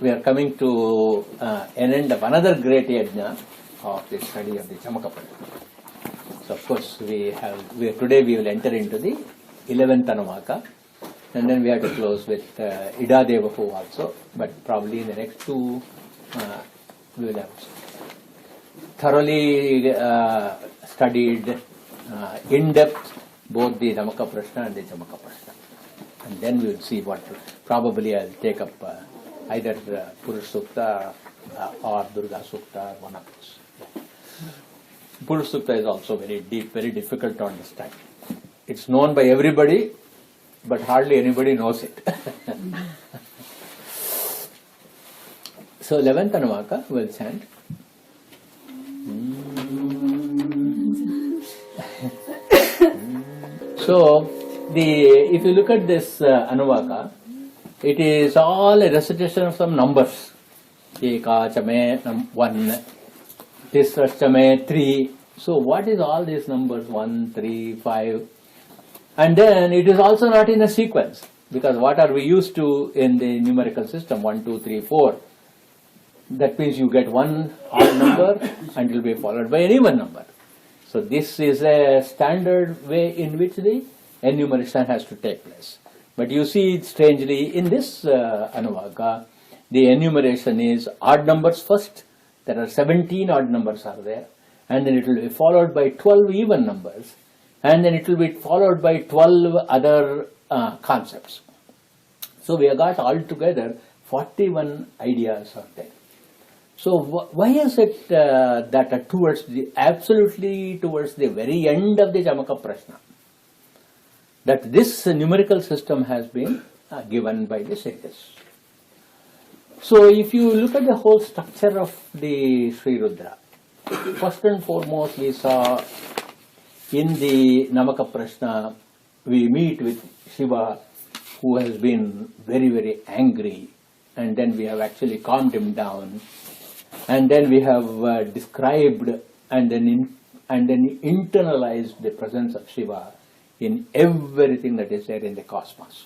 we are coming to an end of another great yajna of the study of the Chamakapada. So of course today we will enter into the 11th Anuvaka, and then we have to close with Ida Devahu also, but probably in the next two we will have thoroughly studied in depth both the Namaka Prashna and the Chamaka Prashna. And then we will see what, probably I'll take up either Purush Sukta or Durga Sukta, one of those. Purush Sukta is also very deep, very difficult to understand. It's known by everybody, but hardly anybody knows it. So 11th Anuvaka will chant. So, if you look at this Anuvaka, it is all a recitation of some numbers. Eka chame 1, Tisra chame 3. So, what is all these numbers? 1, 3, 5. And then it is also not in a sequence, because what are we used to in the numerical system? 1, 2, 3, 4. That means you get one odd number and it will be followed by an even number. So this is a standard way in which the enumeration has to take place. But you see, strangely, in this Anuvaka, the enumeration is odd numbers first. There are 17 odd numbers are there. And then it will be followed by 12 even numbers. And then it will be followed by 12 other concepts. So we have got altogether 41 ideas are there. So why is it that absolutely towards the very end of the Chamaka Prashna, that this numerical system has been given by the sages? So if you look at the whole structure of the Sri Rudra, first and foremost we saw in the Namaka Prashna, we meet with Shiva, who has been very, very angry, and then we have actually calmed him down. And then we have described and then internalized the presence of Shiva in everything that is there in the cosmos.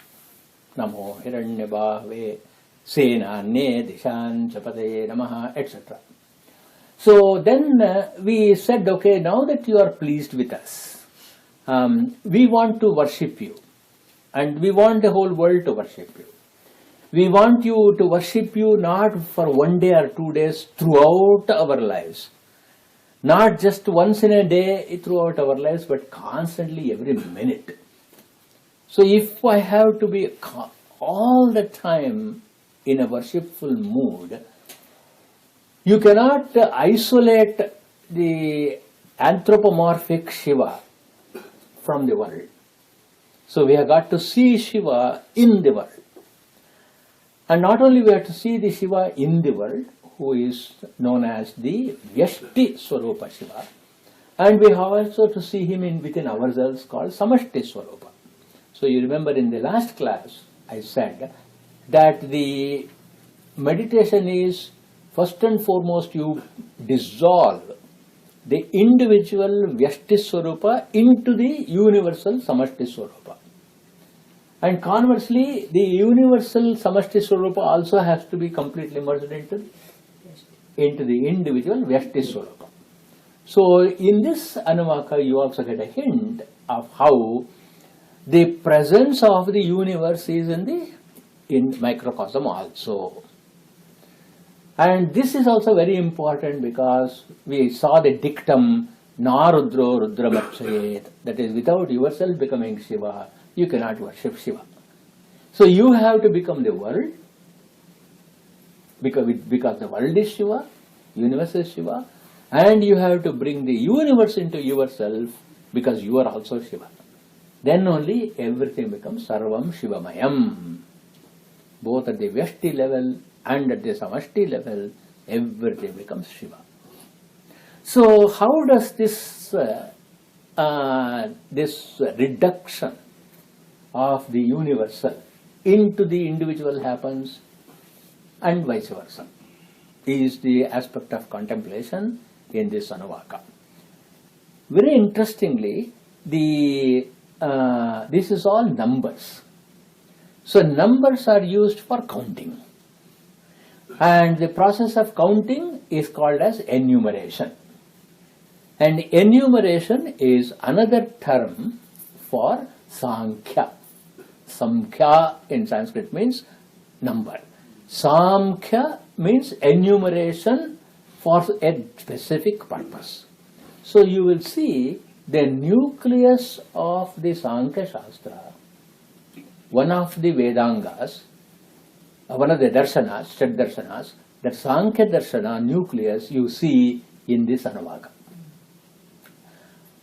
Namo Hiranyabhave Senane Dishan Chapade Namaha, etc. So then we said, okay, now that you are pleased with us, we want to worship you, and we want the whole world to worship you. We want you to worship you not for 1 day or 2 days, throughout our lives. Not just once in a day throughout our lives, but constantly every minute. So if I have to be all the time in a worshipful mood, you cannot isolate the anthropomorphic Shiva from the world. So we have got to see Shiva in the world. And not only we have to see the Shiva in the world, who is known as the Vyashti Swarupa Shiva, and we have also to see him within ourselves, called Samashti Swarupa. So you remember in the last class I said that the meditation is first and foremost you dissolve the individual Vyashti Swarupa into the universal Samashti Swarupa. And conversely, the universal Samashti Swarupa also has to be completely merged into the individual Vyashti Swarupa. So in this Anuvaka, you also get a hint of how the presence of the universe is in microcosm also. And this is also very important because we saw the dictum Na Rudro Rudramachayet, that is, without yourself becoming Shiva, you cannot worship Shiva. So you have to become the world, because the world is Shiva, universe is Shiva, and you have to bring the universe into yourself because you are also Shiva. Then only everything becomes Sarvam Shivamayam. Both at the Vyashti level and at the Samashti level, everything becomes Shiva. So how does this reduction of the universal into the individual happens, and vice versa, is the aspect of contemplation in this Anuvaka. Very interestingly, this is all numbers. So numbers are used for counting. And the process of counting is called as enumeration. And enumeration is another term for Sankhya. Samkhya in Sanskrit means number. Samkhya means enumeration for a specific purpose. So you will see the nucleus of the Sankhya Shastra, one of the Vedangas, one of the darshanas, Shat darshanas, that Sankhya darshana nucleus you see in this Anuvaka.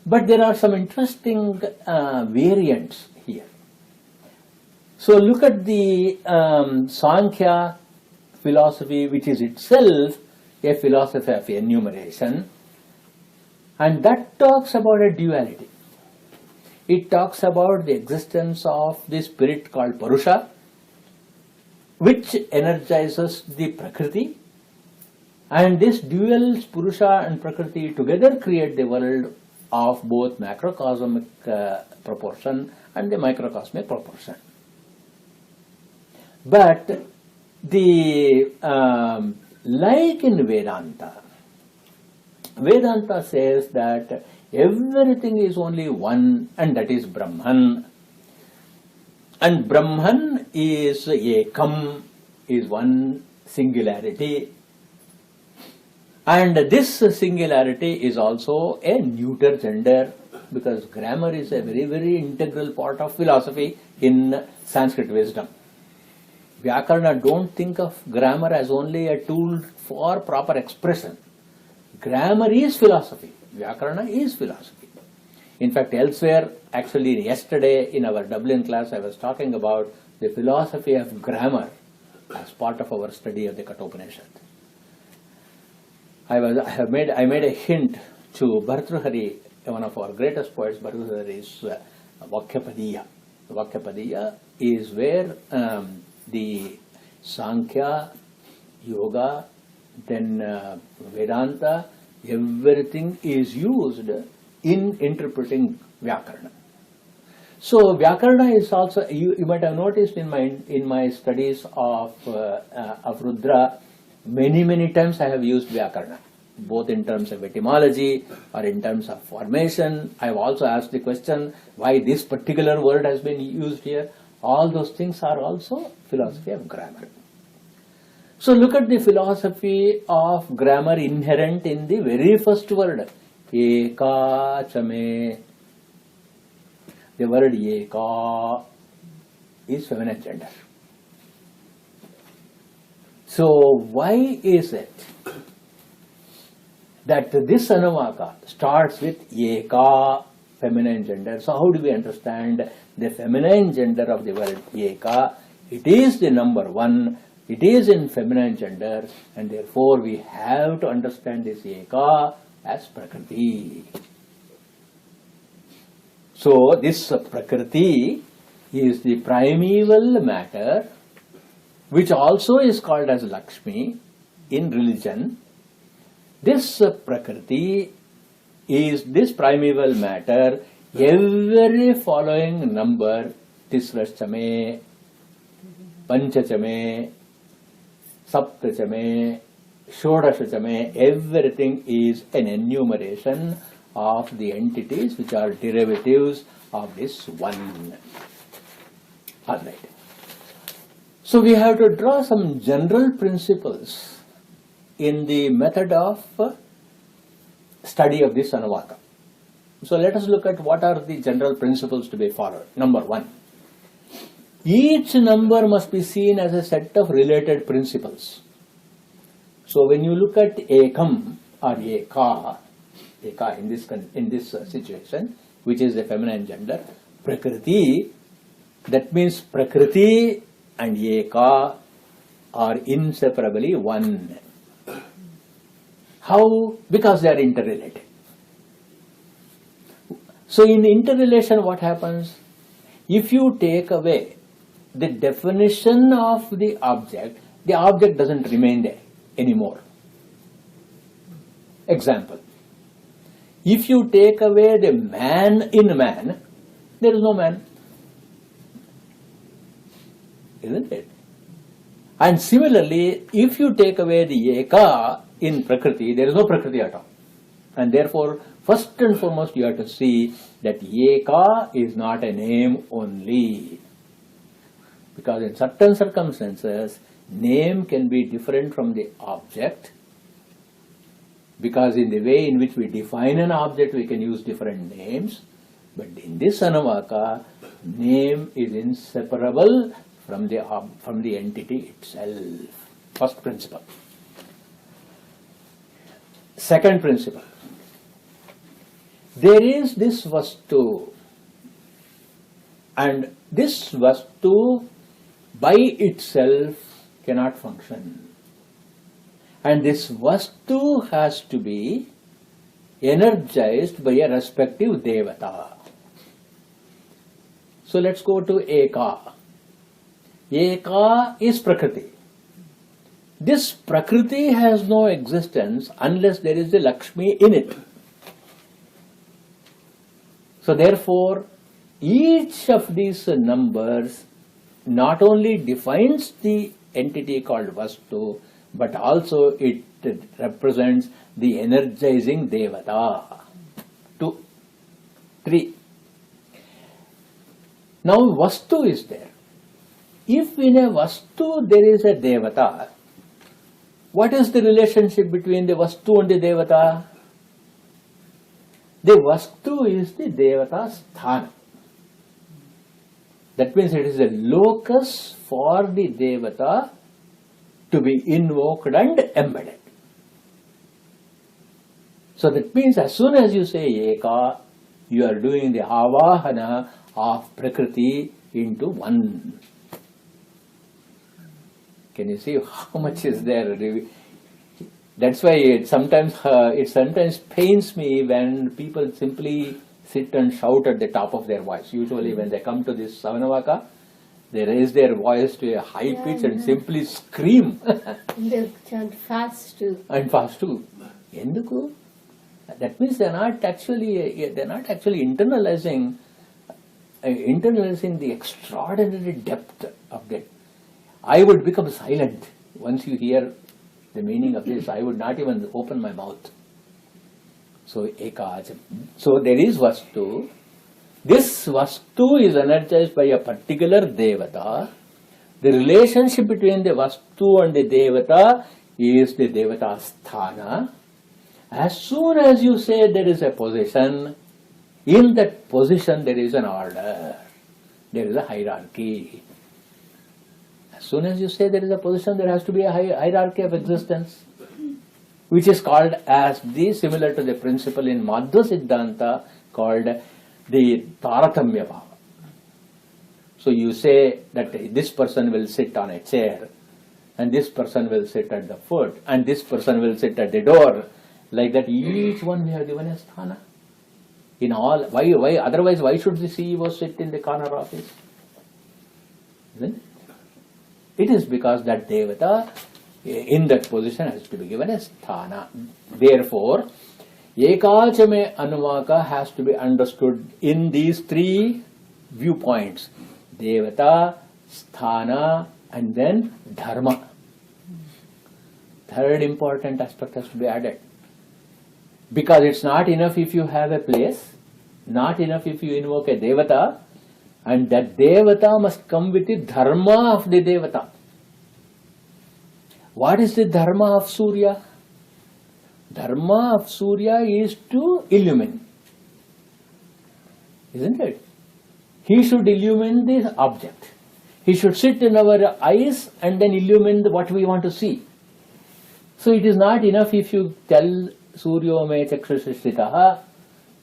But there are some interesting variants here. So look at the Sankhya philosophy, which is itself a philosophy of enumeration, and that talks about a duality. It talks about the existence of the spirit called Purusha, which energizes the Prakriti, and this dual Purusha and Prakriti together create the world of both macrocosmic proportion and the microcosmic proportion. But the like in Vedanta, Vedanta says that everything is only one, and that is Brahman. And Brahman is Ekam, is one singularity. And this singularity is also a neuter gender, because grammar is a very, very integral part of philosophy in Sanskrit wisdom. Vyakarna don't think of grammar as only a tool for proper expression. Grammar is philosophy. Vyakarna is philosophy. In fact, elsewhere, actually yesterday in our Dublin class, I was talking about the philosophy of grammar as part of our study of the Kathopanishad. I made a hint to Bhartrhari, one of our greatest poets. Bhartrhari's Vakyapadiya. Vakyapadiya is where the Sankhya, Yoga, then Vedanta, everything is used in interpreting Vyakarna. So Vyakarna is also, you might have noticed in my studies of Rudra, many times I have used Vyakarna, both in terms of etymology or in terms of formation. I have also asked the question why this particular word has been used here. All those things are also philosophy of grammar. So look at the philosophy of grammar inherent in the very first word, Eka Chame. The word Eka is feminine gender. So why is it that this Anuvaka starts with Eka, feminine gender? So how do we understand the feminine gender of the word Eka? It is the number one. It is in feminine gender, and therefore we have to understand this Eka as Prakriti. So this Prakriti is the primeval matter, which also is called as Lakshmi in religion. This Prakriti is this primeval matter. Every following number, Tisrashchame, Panchachame, Saptachame, Shodashachame, everything is an enumeration of the entities which are derivatives of this one. Alright. So we have to draw some general principles in the method of study of this Anuvaka. So let us look at what are the general principles to be followed. Number one, each number must be seen as a set of related principles. So when you look at Ekam or Eka in this situation, which is the feminine gender, Prakriti, that means Prakriti and Eka are inseparably one. How? Because they are interrelated. So in interrelation, what happens? If you take away the definition of the object doesn't remain there anymore. Example. If you take away the man in man, there is no man. Isn't it? And similarly, if you take away the eka in Prakriti, there is no Prakriti at all. And therefore, first and foremost, you have to see that eka is not a name only. Because in certain circumstances, name can be different from the object. Because in the way in which we define an object, we can use different names. But in this Anuvaka, name is inseparable from the entity itself. First principle. Second principle. There is this Vastu, and this Vastu by itself cannot function. And this Vastu has to be energized by a respective Devata. So let's go to Eka. Eka is Prakriti. This Prakriti has no existence unless there is a Lakshmi in it. So therefore, each of these numbers not only defines the entity called Vastu, but also it represents the energizing Devata. 2, 3. Now Vastu is there. If in a Vastu there is a Devata, what is the relationship between the Vastu and the Devata? The Vastu is the Devata Sthana. That means it is a locus for the Devata to be invoked and embedded. So that means as soon as you say Eka, you are doing the Avahana of Prakriti into one. Can you see how much is there? That's why it sometimes pains me when people simply sit and shout at the top of their voice. Usually when they come to this Savanavaka, they raise their voice to a high pitch and simply scream. They chant fast too. And fast too. Enduku? That means they are not actually internalizing the extraordinary depth of that. I would become silent once you hear the meaning of this. I would not even open my mouth. So Ekajam. So there is Vastu. This Vastu is energized by a particular Devata. The relationship between the Vastu and the Devata is the Devata Sthana. As soon as you say there is a position, in that position there is an order. There is a hierarchy. As soon as you say there is a position, there has to be a hierarchy of existence, which is called as similar to the principle in Madhva Siddhanta called the Taratamya Bhava. So you say that this person will sit on a chair, and this person will sit at the foot, and this person will sit at the door. Like that, each one we have given a sthana. In all, why? Otherwise, why should the CEO sit in the corner office? Isn't it? It is because that Devata in that position has to be given a sthana. Therefore, Ekachame Anuvaka has to be understood in these three viewpoints. Devata, sthana, and then dharma. Third important aspect has to be added. Because it's not enough if you have a place, not enough if you invoke a Devata, and that Devata must come with the dharma of the Devata. What is the dharma of Surya? Dharma of Surya is to illumine. Isn't it? He should illumine the object. He should sit in our eyes and then illumine what we want to see. So it is not enough if you tell Suryo me chakshushritaha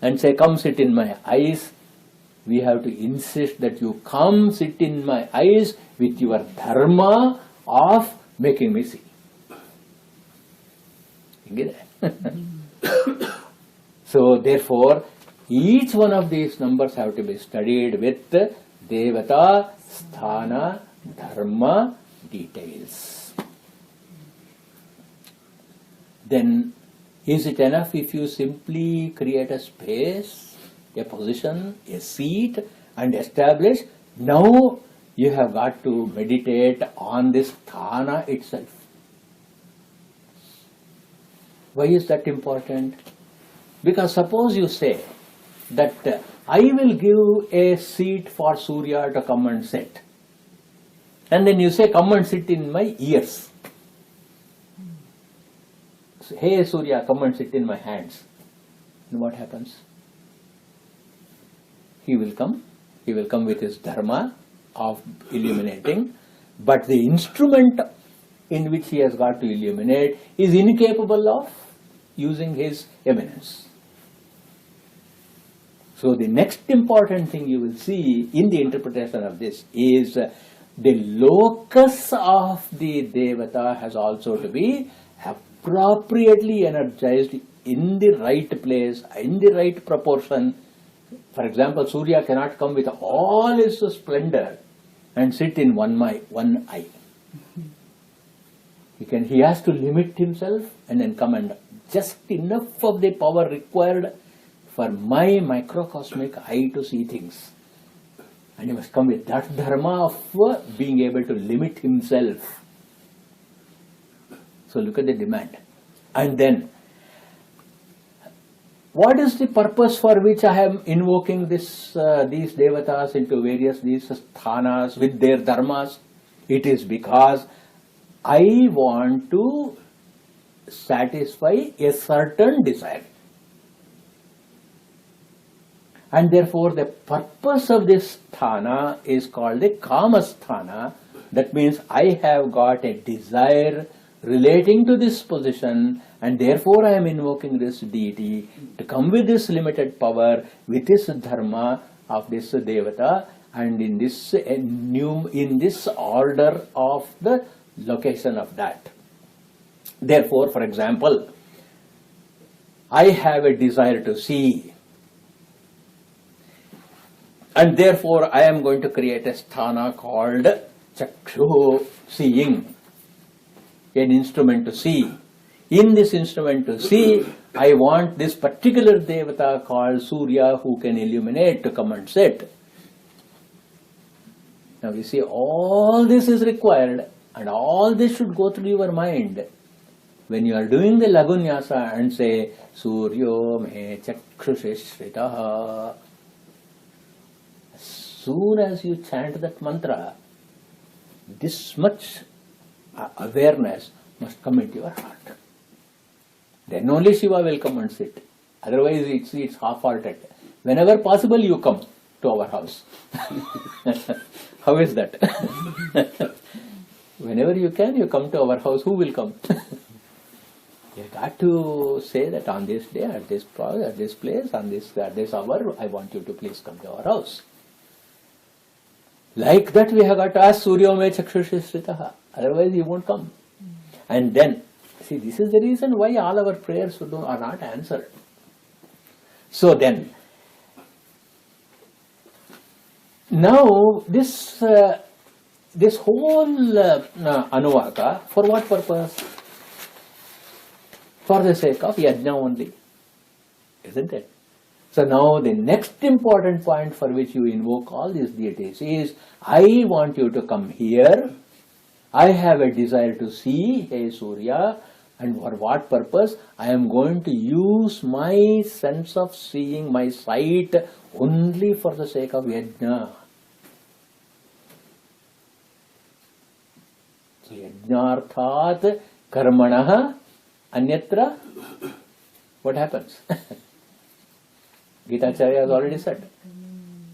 and say, come sit in my eyes. We have to insist that you come sit in my eyes with your dharma of making me see. You get it? So therefore, each one of these numbers have to be studied with Devata, Sthana, Dharma details. Then, is it enough if you simply create a space, a position, a seat, and establish? Now you have got to meditate on this sthana itself. Why is that important? Because suppose you say that I will give a seat for Surya to come and sit. And then you say, come and sit in my ears. Hey Surya, come and sit in my hands. And what happens? He will come with his dharma of illuminating, but the instrument in which he has got to illuminate is incapable of using his eminence. So the next important thing you will see in the interpretation of this is the locus of the devata has also to be appropriately energized in the right place, in the right proportion. For example, Surya cannot come with all his splendor and sit in one eye. He has to limit himself and then come and just enough of the power required for my microcosmic eye to see things. And he must come with that dharma of being able to limit himself. So look at the demand. And then, what is the purpose for which I am invoking these devatas into these sthanas with their dharmas? It is because I want to satisfy a certain desire. And therefore the purpose of this sthana is called the kama sthana. That means I have got a desire relating to this position, and therefore I am invoking this deity to come with this limited power, with this dharma of this devata, and in this order of the location of that. Therefore, for example, I have a desire to see, and therefore I am going to create a sthana called chakshu, seeing, an instrument to see. In this instrument to see, I want this particular devata called Surya who can illuminate to come and sit. Now you see, all this is required, and all this should go through your mind. When you are doing the Lagunyasa and say, Suryo me chakshushishritaha, as soon as you chant that mantra, this much awareness must come into your heart. Then only Shiva will come and sit. Otherwise it's half-hearted. Whenever possible you come to our house. How is that? Whenever you can, you come to our house. Who will come? You got to say that on this day, at this place, at this hour, I want you to please come to our house. Like that we have got to ask Surya me chakshushishritaha. Otherwise he won't come. And then, see, this is the reason why all our prayers are not answered. So then, now this whole anuvaka, for what purpose? For the sake of yajna only, isn't it? So now the next important point for which you invoke all these deities is, I want you to come here. I have a desire to see, hey Surya, and for what purpose? I am going to use my sense of seeing, my sight, only for the sake of yajna. So yajnarthat karmanaha anyatra. What happens? Gita Acharya has already said,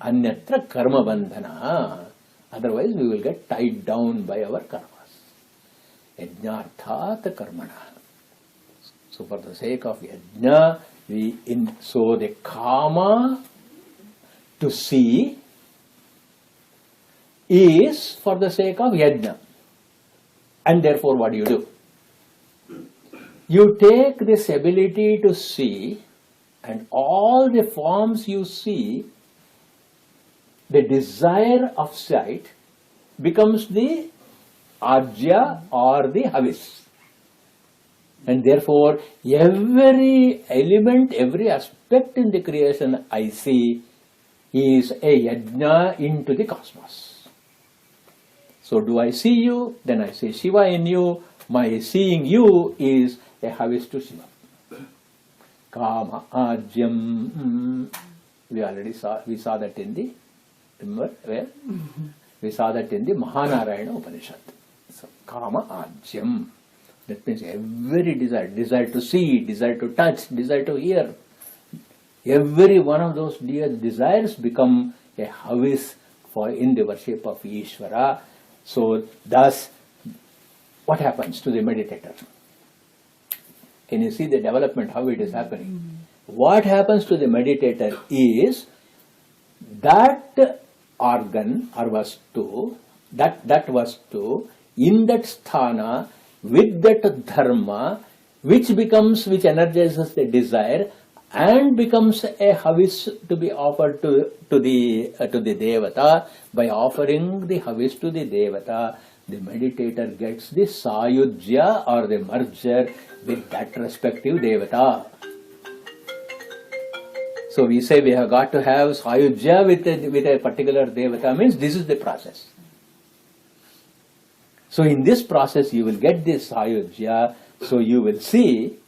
anyatra karma bandhana. Otherwise we will get tied down by our karmas. Yajnarthat karmana. So for the sake of yajna, so the kama to see is for the sake of yajna. And therefore what do? You take this ability to see, and all the forms you see, the desire of sight becomes the arjya or the havis. And therefore, every element, every aspect in the creation I see is a yajna into the cosmos. So do I see you? Then I see Shiva in you. My seeing you is a havis to Shiva. Kama ajyam. We saw that in the, remember where? We saw that in the Mahanarayana Upanishad. So kama ajyam. That means every desire to see, desire to touch, desire to hear. Every one of those desires become a havis for in the worship of Ishvara. So thus, what happens to the meditator? Can you see the development, how it is happening? What happens to the meditator is that organ or vastu, that vastu, in that sthana, with that dharma, which energizes the desire and becomes a havis to be offered to the devata. By offering the havis to the devata, the meditator gets the sayujya or the merger with that respective devata. So we say we have got to have sayujya with a particular devata, means this is the process. So in this process you will get this sayujya. So you will see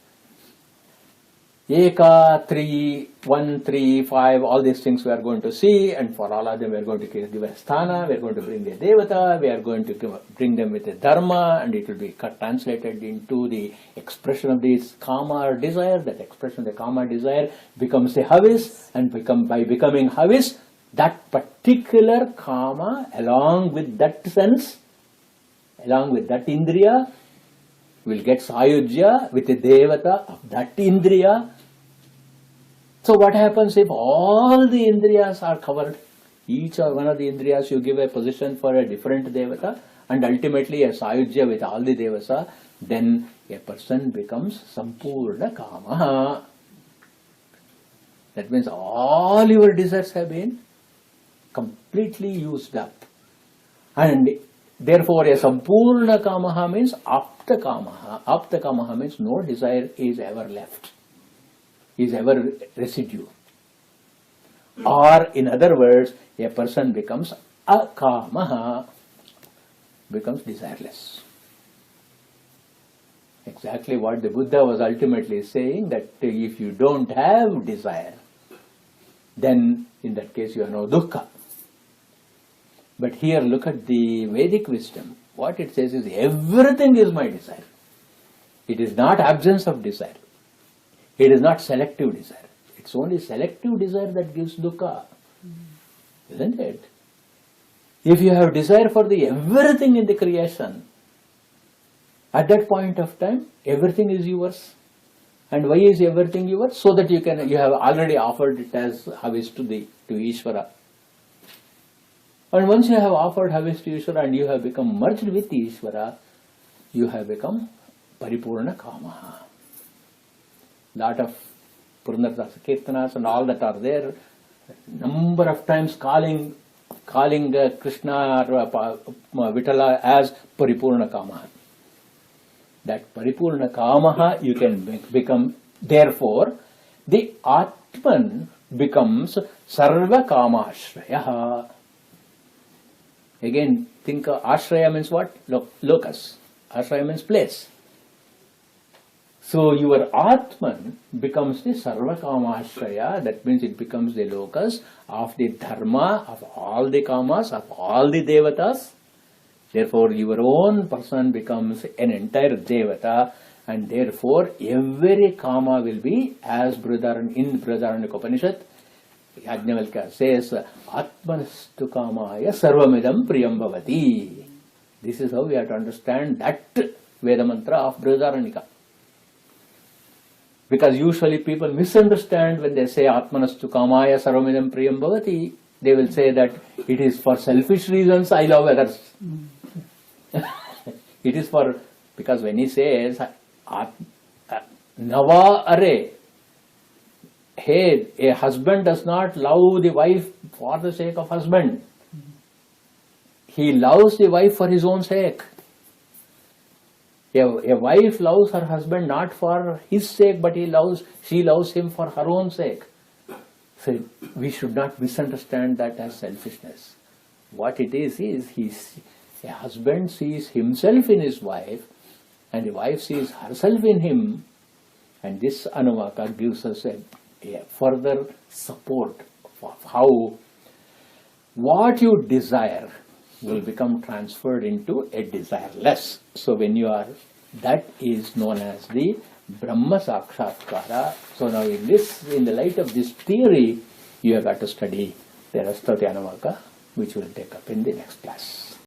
Eka, 3, 1, 3, 5, all these things we are going to see, and for all of them we are going to give a sthana, we are going to bring the devata, we are going to bring them with a dharma, and it will be translated into the expression of this kama or desire. That expression of the kama desire becomes a havis, and by becoming havis, that particular kama along with that sense, along with that indriya, will get sayujya with the devata of that indriya. So what happens if all the indriyas are covered? Each or one of the indriyas you give a position for a different devata, and ultimately a sayujya with all the devasa, then a person becomes sampurna kamaha. That means all your desires have been completely used up. And therefore a sampurna kamaha means apta kamaha. Apta kamaha means no desire is ever left, is ever residue. Or in other words, a person becomes akamaha, becomes desireless. Exactly what the Buddha was ultimately saying, that if you don't have desire, then in that case you have no dukkha. But here look at the Vedic wisdom. What it says is everything is my desire. It is not absence of desire. It is not selective desire. It's only selective desire that gives dukkha. Isn't it? If you have desire for the everything in the creation, at that point of time, everything is yours. And why is everything yours? So that you have already offered it as havis to Ishvara. And once you have offered havis to Ishvara and you have become merged with Ishvara, you have become paripurna kamaha. Lot of Purandara Kirtanas and all that are there, number of times calling Krishna or Vitala as paripurna kamaha. That paripurna kamaha you can become. Therefore, the Atman becomes sarva kamashraya. Again, think ashraya means what? Locus. Ashraya means place. So your Atman becomes the sarva kamashraya. That means it becomes the locus of the dharma of all the kamas, of all the devatas. Therefore, your own person becomes an entire devata, and therefore every kama will be, as in Brihadaranyaka Upanishad, Yajnavalkya says, Atmanastu kamaya sarvamidam priyam bhavati. This is how we have to understand that Veda mantra of Brihadaranyaka. Because usually people misunderstand when they say Atmanastu kamaya sarvamidam priyam bhavati. They will say that it is for selfish reasons I love others. It is for, because when he says Nava are, hey, a husband does not love the wife for the sake of husband. He loves the wife for his own sake. A wife loves her husband not for his sake, but she loves him for her own sake. So we should not misunderstand that as selfishness. What it is A husband sees himself in his wife, and the wife sees herself in him, and this Anuvaka gives us a further support of how what you desire will become transferred into a desireless. So when you are, that is known as the Brahma Sakshatkara. So now in the light of this theory, you have got to study the rest of the Anuvaka, which we will take up in the next class.